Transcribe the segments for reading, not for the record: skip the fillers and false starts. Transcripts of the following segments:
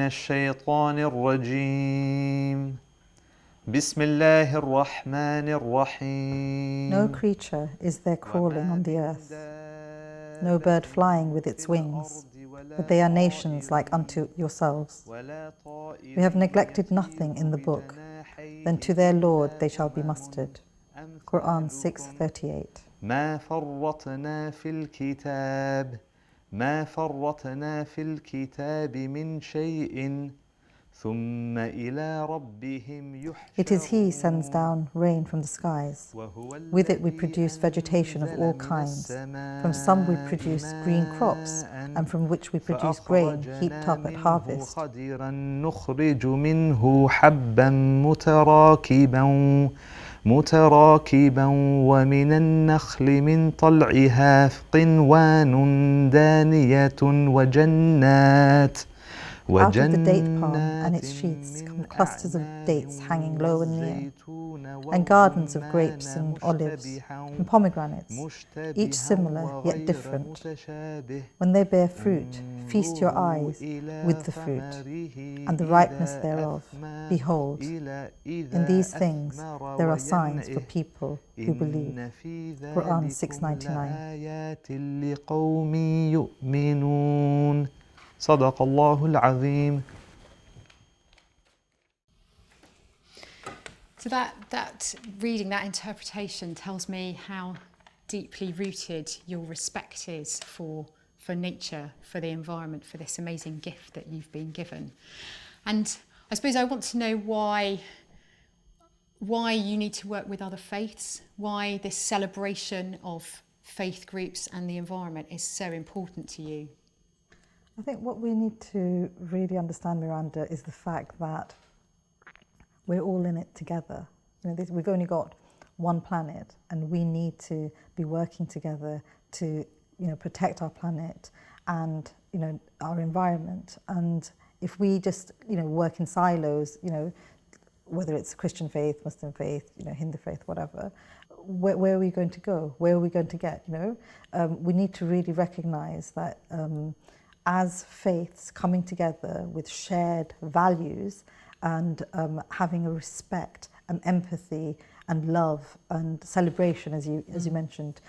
الشيطان الرجيم بسم الله الرحمن الرحيم. No creature is there crawling on the earth, no bird flying with its wings, but they are nations like unto yourselves. We have neglected nothing in the book, then to their Lord they shall be mustered. Qur'an 6:38. ما فرطنا في الكتاب ما فرطنا في الكتاب من شيء ثم إلى ربهم يحشرون. It is He sends down rain from the skies. With it we produce vegetation of all kinds. From some we produce green crops, and from which we produce grain heaped up at harvest. نخرج منه حبا متراكبا ومن النخل من طلعها قنوان دانية Out of the date palm and its sheaths come clusters of dates hanging low and near, and gardens of grapes and olives, and pomegranates, each similar yet different. When they bear fruit, feast your eyes with the fruit, and the ripeness thereof. Behold, in these things there are signs for people who believe. Qur'an 6:99. صدق الله العظيم. So that reading, that interpretation tells me how deeply rooted your respect is for nature, for the environment, for this amazing gift that you've been given. And I suppose I want to know why you need to work with other faiths, why this celebration of faith groups and the environment is so important to you. I think what we need to really understand, Miranda, is the fact that we're all in it together. We've only got one planet, and we need to be working together to, protect our planet and, our environment. And if we just, work in silos, whether it's Christian faith, Muslim faith, Hindu faith, whatever, where are we going to go? Where are we going to get? We need to really recognise that. As faiths coming together with shared values and having a respect and empathy and love and celebration, as you mentioned,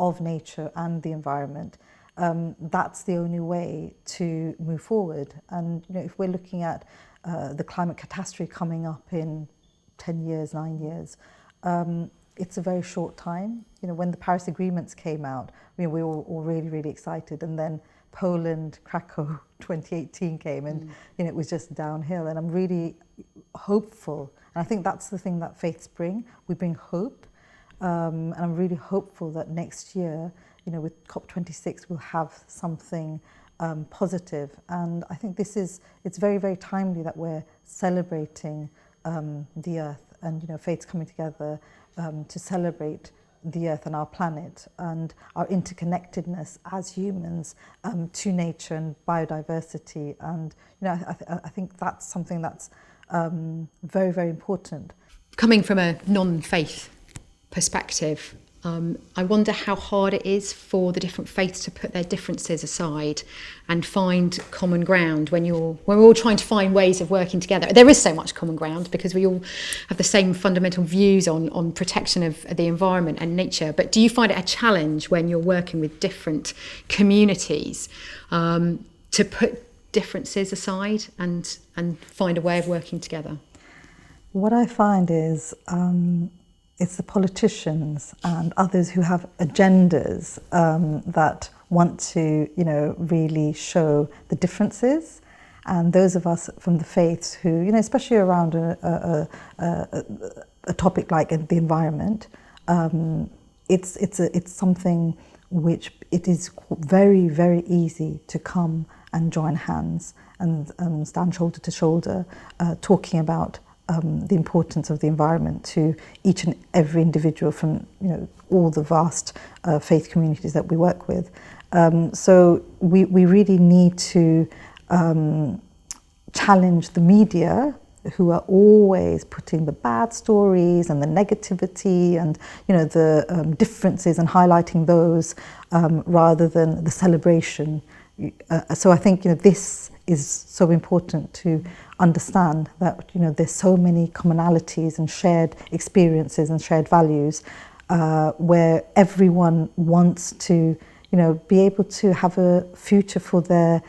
of nature and the environment, that's the only way to move forward. And if we're looking at the climate catastrophe coming up in 10 years, 9 years, it's a very short time. When the Paris agreements came out, we were all really, really excited, and then Poland, Krakow 2018 came, and it was just downhill. And I'm really hopeful, and I think that's the thing that faiths bring. We bring hope, and I'm really hopeful that next year, with COP26, we'll have something positive. And I think it's very, very timely that we're celebrating the earth, and faiths coming together to celebrate the earth and our planet and our interconnectedness as humans to nature and biodiversity. And I think that's something that's very, very important. Coming from a non-faith perspective, I wonder how hard it is for the different faiths to put their differences aside and find common ground when we're all trying to find ways of working together. There is so much common ground because we all have the same fundamental views on protection of the environment and nature. But do you find it a challenge when you're working with different communities to put differences aside and find a way of working together? What I find is it's the politicians and others who have agendas that want to, really show the differences. And those of us from the faiths who, especially around a topic like the environment, it's something which it is very, very easy to come and join hands and stand shoulder to shoulder, talking about the importance of the environment to each and every individual from all the vast faith communities that we work with. So we really need to challenge the media, who are always putting the bad stories and the negativity and the differences and highlighting those rather than the celebration. So I think this is so important to understand that, you know, there's so many commonalities and shared experiences and shared values where everyone wants to, you know, be able to have a future for the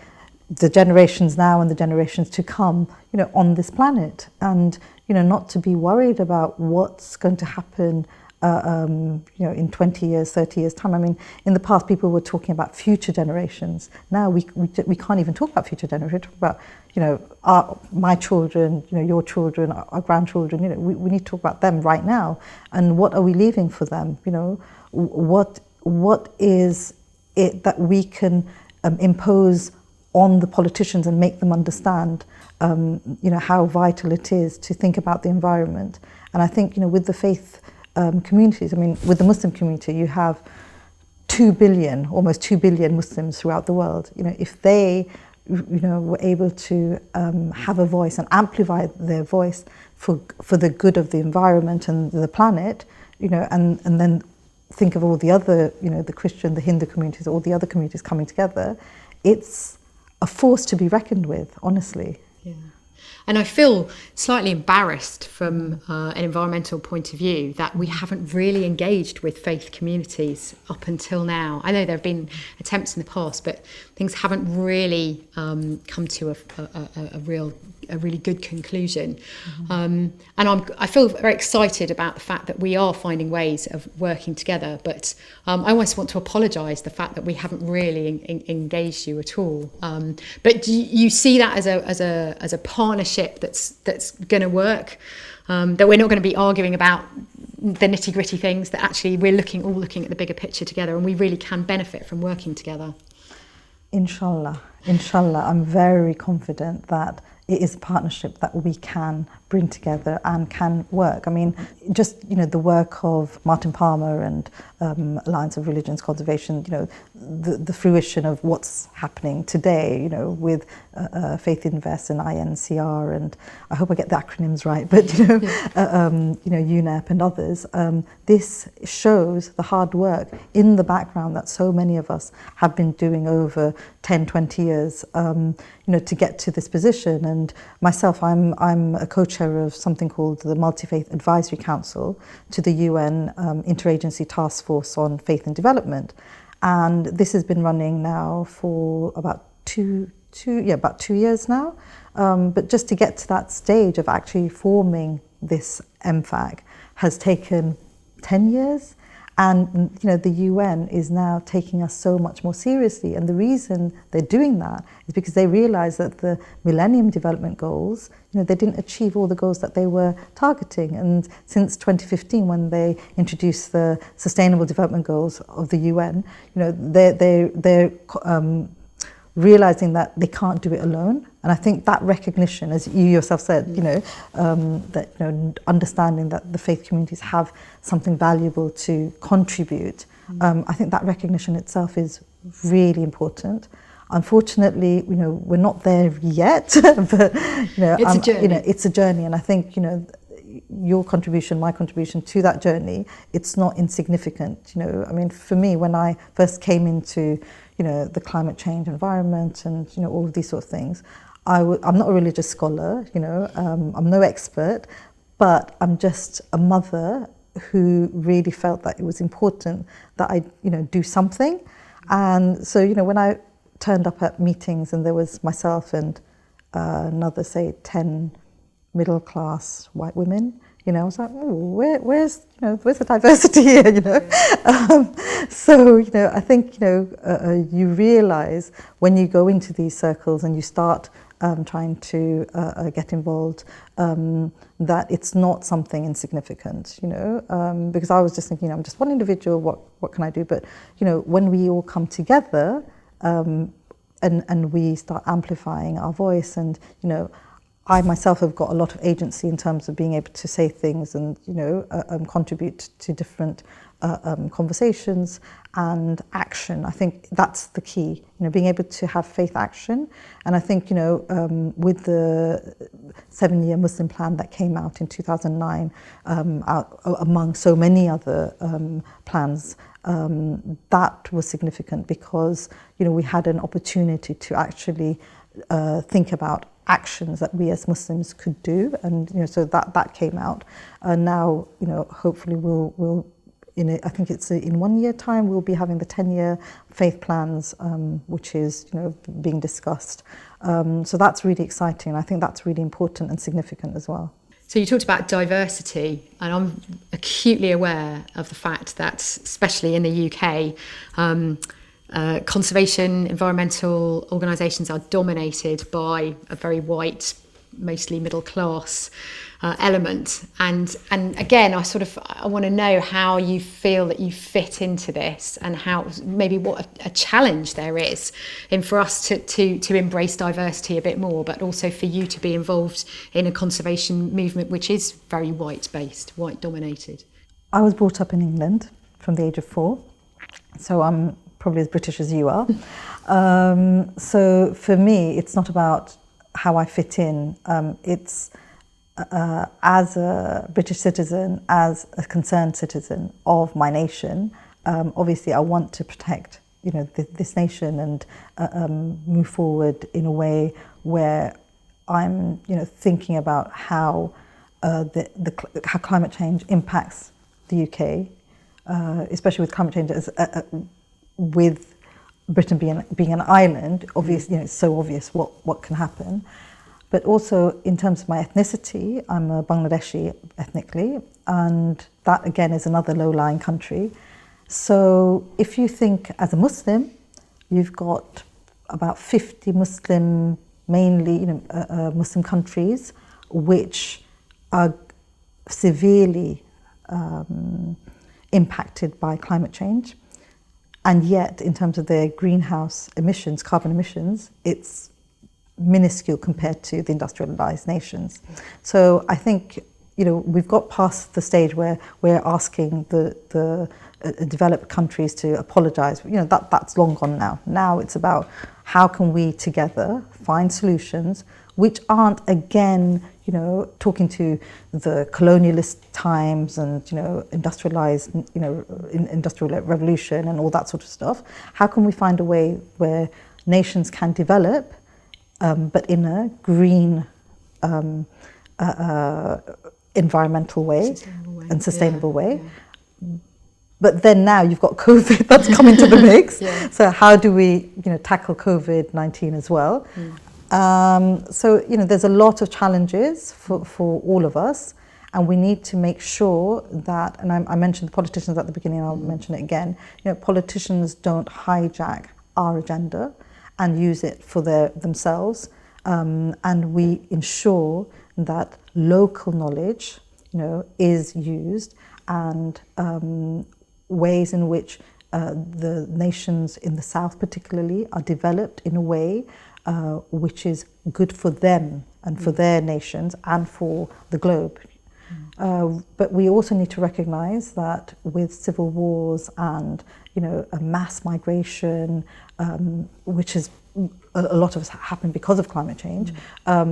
generations now and the generations to come, you know, on this planet, and, you know, not to be worried about what's going to happen, you know, in 20 years, 30 years time. I mean, in the past, people were talking about future generations. Now we can't even talk about future generations. We talk about, you know, my children, you know, your children, our grandchildren. You know, we need to talk about them right now. And what are we leaving for them? You know, what is it that we can impose on the politicians and make them understand, you know, how vital it is to think about the environment. And I think, you know, with the faith communities, I mean, with the Muslim community, you have 2 billion, almost 2 billion Muslims throughout the world. You know, if they, you know, were able to have a voice and amplify their voice for the good of the environment and the planet, you know, and then think of all the other, you know, the Christian, the Hindu communities, all the other communities coming together, it's a force to be reckoned with, honestly. Yeah. And I feel slightly embarrassed from an environmental point of view that we haven't really engaged with faith communities up until now. I know there have been attempts in the past, but things haven't really come to a really good conclusion. And I feel very excited about the fact that we are finding ways of working together. But I almost want to apologise the fact that we haven't really engaged you at all. But do you see that as a partnership that's going to work? That we're not going to be arguing about the nitty gritty things. That actually we're all looking at the bigger picture together, and we really can benefit from working together. Inshallah, I'm very confident that it is a partnership that we can bring together and can work. I mean, just, you know, the work of Martin Palmer and Alliance of Religions Conservation, you know, the fruition of what's happening today, you know, with Faith Invest and INCR, and I hope I get the acronyms right, but, you know, UNEP and others. This shows the hard work in the background that so many of us have been doing over 10, 20 years, you know, to get to this position. And myself, I'm a co-chair of something called the Multi-Faith Advisory Council to the UN Interagency Task Force on Faith and Development. And this has been running now for about two years now. But just to get to that stage of actually forming this MFAC has taken 10 years. And, you know, the UN is now taking us so much more seriously. And the reason they're doing that is because they realize that the Millennium Development Goals, you know, they didn't achieve all the goals that they were targeting. And since 2015, when they introduced the Sustainable Development Goals of the UN, you know, they're realizing that they can't do it alone. And I think that recognition, as you yourself said, you know, that, you know, understanding that the faith communities have something valuable to contribute, I think that recognition itself is really important. Unfortunately, you know, we're not there yet, but, you know, it's a journey. You know, it's a journey, and I think, you know, your contribution, my contribution to that journey, it's not insignificant. You know, I mean, for me, when I first came into, you know, the climate change environment and, you know, all of these sort of things, I'm not a religious scholar, you know, I'm no expert, but I'm just a mother who really felt that it was important that I, you know, do something. And so, you know, when I turned up at meetings and there was myself and another, say, 10 middle-class white women, you know, I was like, oh, where's the diversity here, you know? So, you know, I think, you know, you realize when you go into these circles and you start trying to get involved, that it's not something insignificant, you know, because I was just thinking, you know, I'm just one individual, what can I do? But, you know, when we all come together and we start amplifying our voice, and, you know, I myself have got a lot of agency in terms of being able to say things and, you know, contribute to different conversations and action. I think that's the key, you know, being able to have faith action. And I think, you know, with the 7-year Muslim plan that came out in 2009, among so many other plans, that was significant because, you know, we had an opportunity to actually think about actions that we as Muslims could do, and so that came out. Now, hopefully we'll I think it's in 1 year time we'll be having the 10-year faith plans, which is being discussed. So that's really exciting. I think that's really important and significant as well. So you talked about diversity, and I'm acutely aware of the fact that, especially in the UK, conservation, environmental organisations are dominated by a very white, mostly middle class element. And again, I want to know how you feel that you fit into this, and how maybe what a challenge there is in for us to embrace diversity a bit more, but also for you to be involved in a conservation movement which is very white based, white dominated. I was brought up in England from the age of 4, so I'm probably as British as you are. So for me, it's not about how I fit in. It's as a British citizen, as a concerned citizen of my nation. Obviously, I want to protect, this nation and move forward in a way where I'm, thinking about how how climate change impacts the UK, especially with climate change with Britain being an island. Obviously, it's so obvious what can happen. But also in terms of my ethnicity, I'm a Bangladeshi ethnically, and that again is another low-lying country. So if you think as a Muslim, you've got about 50 Muslim, mainly Muslim countries, which are severely impacted by climate change. And yet, in terms of their greenhouse emissions, carbon emissions, it's minuscule compared to the industrialized nations. So I think, we've got past the stage where we're asking the developed countries to apologize. That's long gone now. Now it's about how can we together find solutions which aren't, again, talking to the colonialist times and, industrialized, industrial revolution and all that sort of stuff. How can we find a way where nations can develop, but in a green, environmental way and sustainable way? Yeah. But then now you've got COVID that's come into the mix. Yeah. So how do we, tackle COVID-19 as well? So, there's a lot of challenges for all of us, and we need to make sure that, and I mentioned the politicians at the beginning, I'll mention it again, politicians don't hijack our agenda and use it for themselves, and we ensure that local knowledge, is used, and ways in which the nations in the south particularly are developed in a way which is good for them and for their nations and for the globe. But we also need to recognise that with civil wars and a mass migration, which is a lot of us happened because of climate change,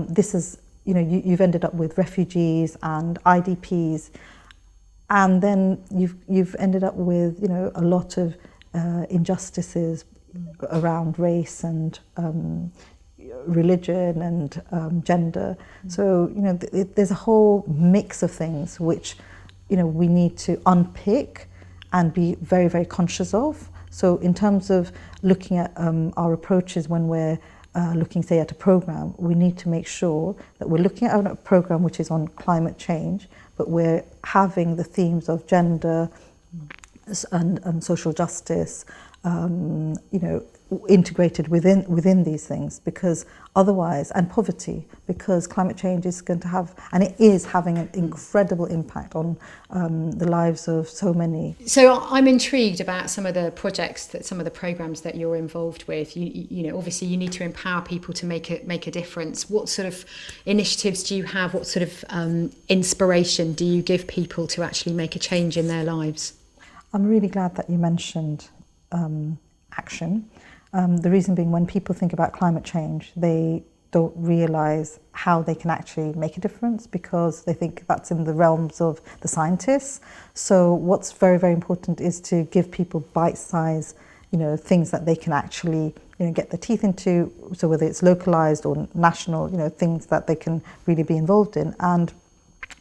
this is you've ended up with refugees and IDPs, and then you've ended up with a lot of injustices around race and religion and gender. So there's a whole mix of things which we need to unpick and be very, very conscious of. So in terms of looking at our approaches when we're looking, say, at a program, we need to make sure that we're looking at a program which is on climate change, but we're having the themes of gender and social justice, integrated within these things, because otherwise, and poverty, because climate change is going to have, and it is having an incredible impact on the lives of so many. So I'm intrigued about some of the projects, some of the programs that you're involved with. Obviously you need to empower people to make a difference. What sort of initiatives do you have? What sort of inspiration do you give people to actually make a change in their lives? I'm really glad that you mentioned action. The reason being, when people think about climate change, they don't realise how they can actually make a difference, because they think that's in the realms of the scientists. So what's very, very important is to give people bite-sized things that they can actually, get their teeth into. So whether it's localized or national, things that they can really be involved in. And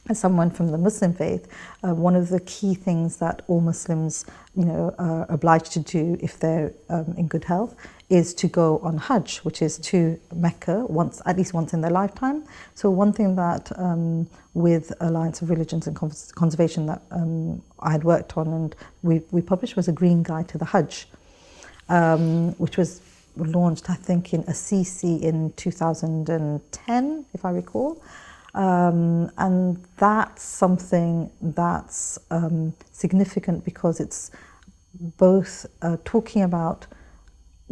as someone from the Muslim faith, one of the key things that all Muslims, are obliged to do if they're in good health is to go on Hajj, which is to Mecca at least once in their lifetime. So one thing that with Alliance of Religions and Conservation that I had worked on and we published was a green guide to the Hajj, which was launched, I think, in Assisi in 2010, if I recall. And that's something that's significant because it's both talking about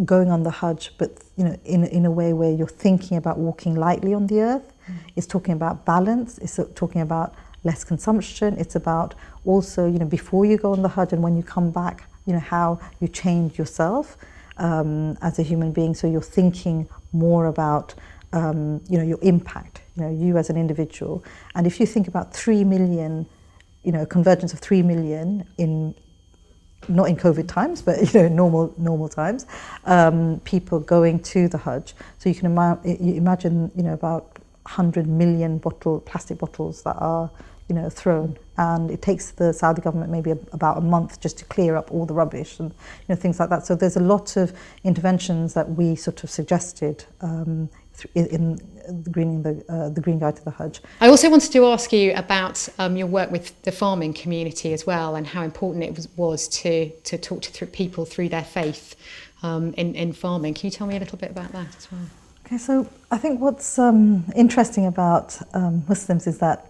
going on the Hajj, but in a way where you're thinking about walking lightly on the earth. It's talking about balance. It's talking about less consumption. It's about also, before you go on the Hajj and when you come back, how you change yourself as a human being. So you're thinking more about your impact, you as an individual. And if you think about 3 million, convergence of 3 million not in COVID times, but normal times, people going to the Hajj. So you can imagine, about 100 million plastic bottles that are, thrown, and it takes the Saudi government maybe about a month just to clear up all the rubbish and things like that. So there's a lot of interventions that we sort of suggested in the Green Guide to the Hajj. I also wanted to ask you about your work with the farming community as well, and how important it was to talk to people through their faith in farming. Can you tell me a little bit about that as well? Okay, so I think what's interesting about Muslims is that,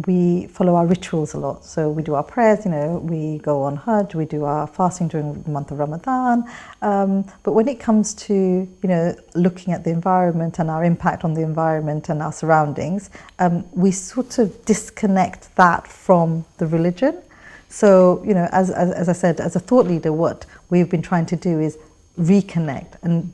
we follow our rituals a lot. So we do our prayers, we go on Hajj, we do our fasting during the month of Ramadan. But when it comes to, looking at the environment and our impact on the environment and our surroundings, we sort of disconnect that from the religion. So, as I said, as a thought leader, what we've been trying to do is reconnect and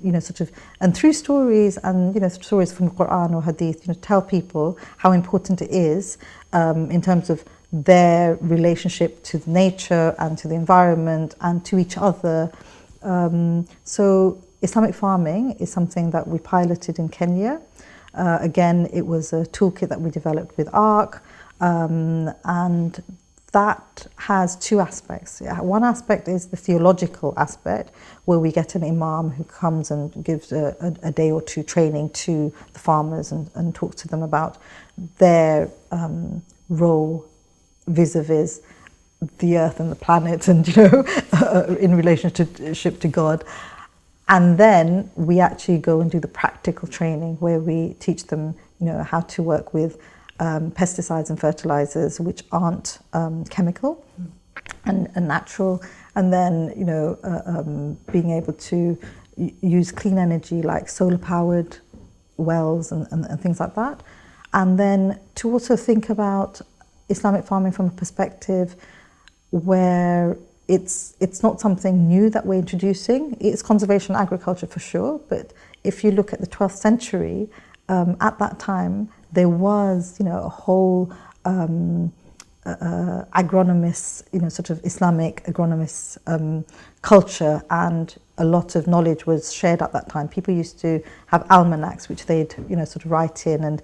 and through stories and stories from Qur'an or Hadith, tell people how important it is in terms of their relationship to nature and to the environment and to each other. So Islamic farming is something that we piloted in Kenya. Again, it was a toolkit that we developed with ARC, and that has two aspects. One aspect is the theological aspect, where we get an imam who comes and gives a day or two training to the farmers and talks to them about their role vis-a-vis the earth and the planet and, in relationship to God. And then we actually go and do the practical training where we teach them, how to work with pesticides and fertilizers which aren't chemical and natural, and then being able to use clean energy like solar powered wells and things like that, and then to also think about Islamic farming from a perspective where it's not something new that we're introducing. It's conservation agriculture for sure, but if you look at the 12th century, at that time there was, a whole agronomist, sort of Islamic agronomist culture, and a lot of knowledge was shared at that time. People used to have almanacs, which they'd, sort of write in and,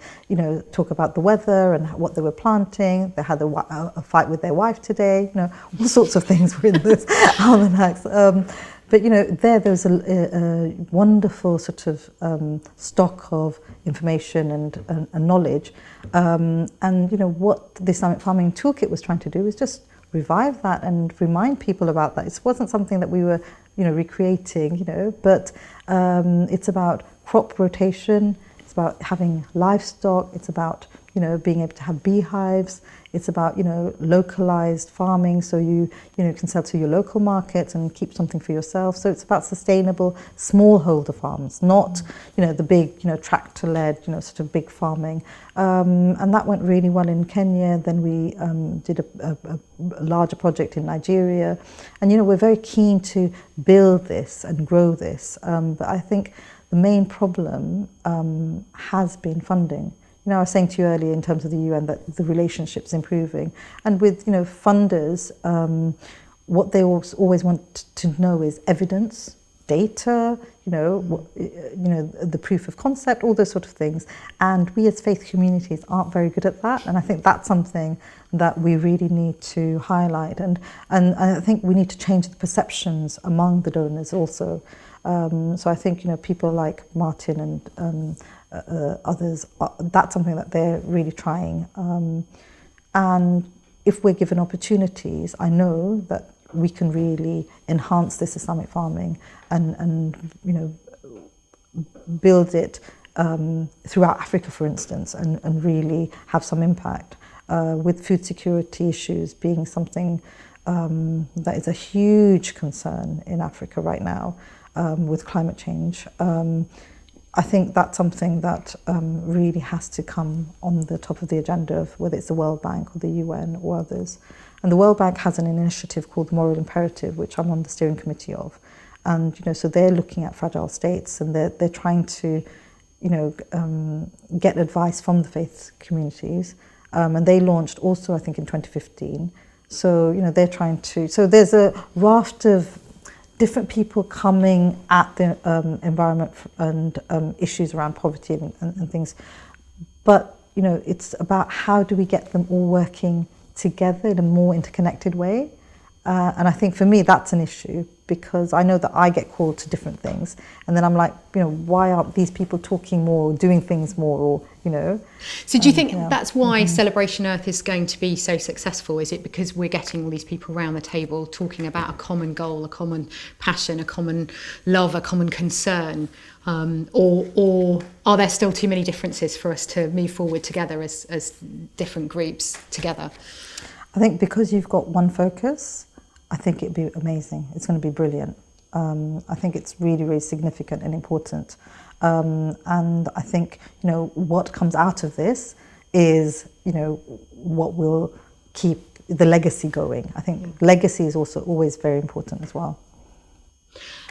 talk about the weather and what they were planting. They had a fight with their wife today, all sorts of things were in this almanacs. But there's a wonderful sort of stock of information and knowledge, and what the Islamic Farming Toolkit was trying to do is just revive that and remind people about that. It wasn't something that we were recreating, but it's about crop rotation. It's about having livestock. It's about being able to have beehives. It's about localized farming, so you can sell to your local markets and keep something for yourself. So it's about sustainable smallholder farms, not the big tractor-led sort of big farming. And that went really well in Kenya. Then we did a larger project in Nigeria, and we're very keen to build this and grow this. But I think the main problem has been funding. I was saying to you earlier in terms of the UN that the relationship's improving, and with funders, what they always want to know is evidence, data, the proof of concept, all those sort of things. And we as faith communities aren't very good at that. And I think that's something that we really need to highlight. And I think we need to change the perceptions among the donors also. So I think, people like Martin and others, that's something that they're really trying. And if we're given opportunities, I know that we can really enhance this Islamic farming and build it throughout Africa, for instance, and really have some impact, with food security issues being something that is a huge concern in Africa right now, with climate change. I think that's something that really has to come on the top of the agenda of whether it's the World Bank or the UN or others. And the World Bank has an initiative called the Moral Imperative, which I'm on the steering committee of. And, so they're looking at fragile states, and they're trying to, get advice from the faith communities. And they launched also, I think, in 2015. So, they're trying to, so there's a raft of different people coming at the environment and issues around poverty and things. But, it's about how do we get them all working together in a more interconnected way. And I think for me, that's an issue, because I know that I get called to different things. And then I'm like, why aren't these people talking more, or doing things more, or. So do you think that's why Celebration Earth is going to be so successful? Is it because we're getting all these people around the table talking about a common goal, a common passion, a common love, a common concern? Or are there still too many differences for us to move forward together as different groups together? I think because you've got one focus, I think it'd be amazing. It's going to be brilliant. I think it's really, really significant and important. And I think, what comes out of this is, what will keep the legacy going. I think legacy is also always very important as well.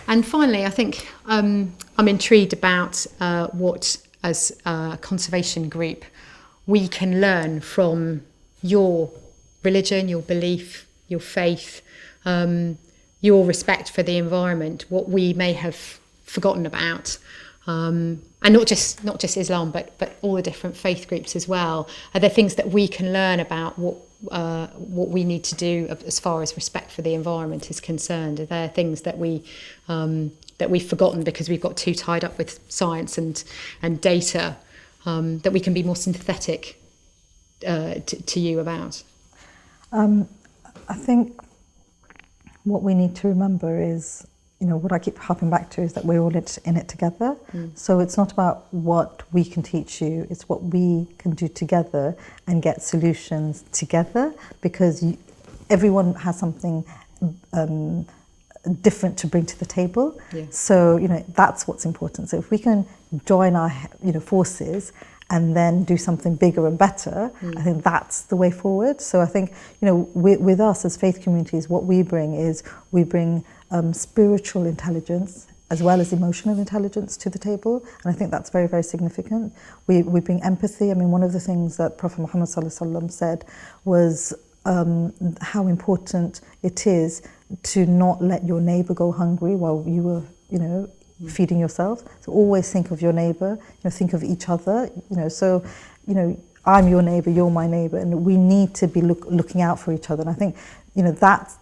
And finally, I think I'm intrigued about what, as a conservation group, we can learn from your religion, your belief, your faith, your respect for the environment, what we may have forgotten about, and not just Islam, but all the different faith groups as well. Are there things that we can learn about what we need to do as far as respect for the environment is concerned? Are there things that we've forgotten because we've got too tied up with science and data, that we can be more sympathetic to you about? I think what we need to remember is, what I keep harping back to is that we're all in it together. So it's not about what we can teach you, it's what we can do together and get solutions together, because everyone has something different to bring to the table. So, that's what's important. So if we can join our, forces and then do something bigger and better, I think that's the way forward. So I think, with us as faith communities, what we bring is spiritual intelligence as well as emotional intelligence to the table. And I think that's very, very significant. We bring empathy. I mean, one of the things that Prophet Muhammad ﷺ said was how important it is to not let your neighbor go hungry while you were, feeding yourself. So always think of your neighbor, think of each other, so, I'm your neighbor, you're my neighbor, and we need to be looking out for each other. And I think, that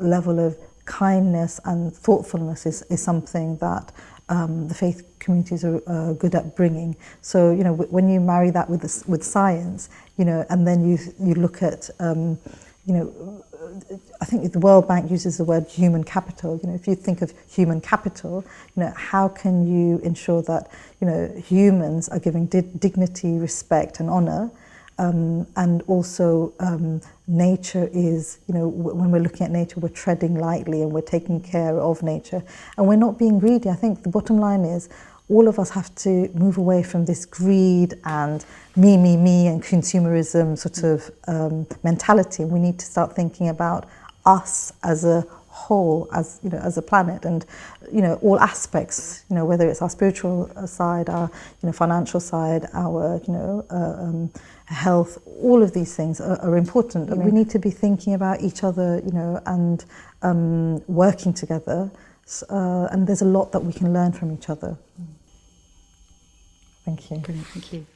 level of kindness and thoughtfulness is something that the faith communities are good at bringing. So, when you marry that with science, and then you look at, I think the World Bank uses the word human capital. If you think of human capital, how can you ensure that, humans are giving dignity, respect and honor, and also nature is, when we're looking at nature, we're treading lightly and we're taking care of nature and we're not being greedy. I think the bottom line is all of us have to move away from this greed and me and consumerism sort of mentality. We need to start thinking about us as a whole as as a planet, and all aspects, whether it's our spiritual side, our financial side, our health, all of these things are important. We need to be thinking about each other, and working together, and there's a lot that we can learn from each other. Thank you. Brilliant, thank you.